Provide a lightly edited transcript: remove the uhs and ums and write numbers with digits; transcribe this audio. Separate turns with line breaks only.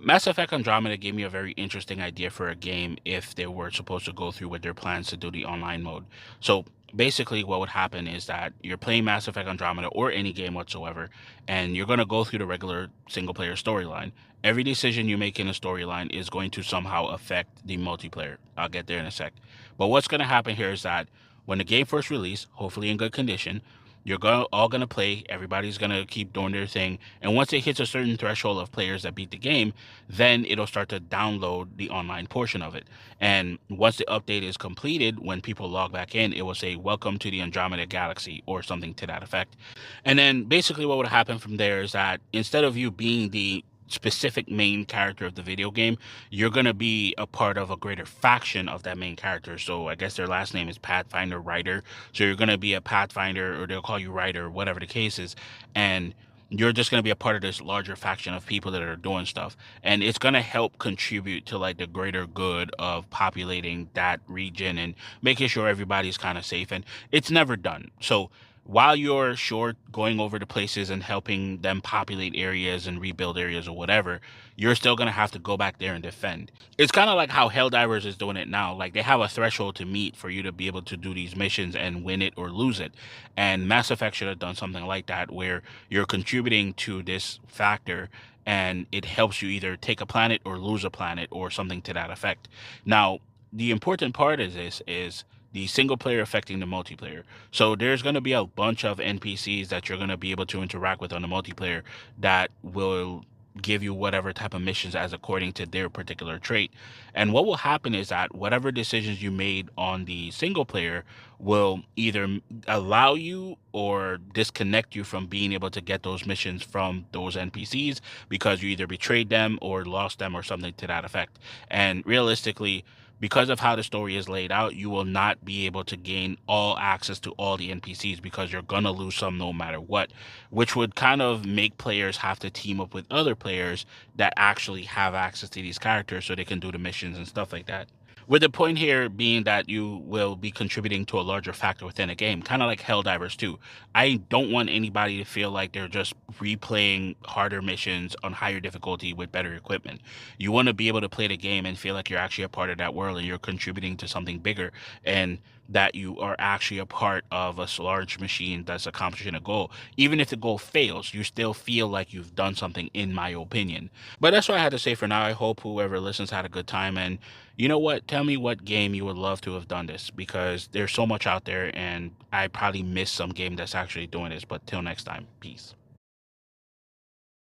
Mass Effect Andromeda gave me a very interesting idea for a game if they were supposed to go through with their plans to do the online mode. So basically, what would happen is that you're playing Mass Effect Andromeda or any game whatsoever, and you're going to go through the regular single player storyline. Every decision you make in a storyline is going to somehow affect the multiplayer. I'll get there in a sec. But what's going to happen here is that when the game first released, hopefully in good condition, all gonna play. Everybody's gonna keep doing their thing, and once it hits a certain threshold of players that beat the game, then it'll start to download the online portion of it. And once the update is completed, when people log back in, it will say, "Welcome to the Andromeda Galaxy," or something to that effect. And then basically, what would happen from there is that instead of you being the specific main character of the video game, you're going to be a part of a greater faction of that main character. So I guess their last name is Pathfinder Ryder. So you're going to be a Pathfinder, or they'll call you Ryder, whatever the case is. And you're just going to be a part of this larger faction of people that are doing stuff, and it's going to help contribute to like the greater good of populating that region and making sure everybody's kind of safe. And it's never done. So while you're sure going over to places and helping them populate areas and rebuild areas or whatever, you're still going to have to go back there and defend. It's kind of like how Helldivers is doing it now. Like they have a threshold to meet for you to be able to do these missions and win it or lose it. And Mass Effect should have done something like that, where you're contributing to this factor and it helps you either take a planet or lose a planet or something to that effect. Now, the important part of this is the single player affecting the multiplayer. So there's going to be a bunch of NPCs that you're going to be able to interact with on the multiplayer that will give you whatever type of missions as according to their particular trait. And what will happen is that whatever decisions you made on the single player will either allow you or disconnect you from being able to get those missions from those NPCs because you either betrayed them or lost them or something to that effect. And realistically, because of how the story is laid out, you will not be able to gain all access to all the NPCs because you're gonna lose some no matter what, which would kind of make players have to team up with other players that actually have access to these characters so they can do the missions and stuff like that. With the point here being that you will be contributing to a larger factor within a game, kind of like Helldivers 2. I don't want anybody to feel like they're just replaying harder missions on higher difficulty with better equipment. You want to be able to play the game and feel like you're actually a part of that world and you're contributing to something bigger, and that you are actually a part of a large machine that's accomplishing a goal. Even if the goal fails, you still feel like you've done something, in my opinion. But that's what I had to say for now. I hope whoever listens had a good time. And you know what? Tell me what game you would love to have done this, because there's so much out there and I probably missed some game that's actually doing this. But till next time, peace.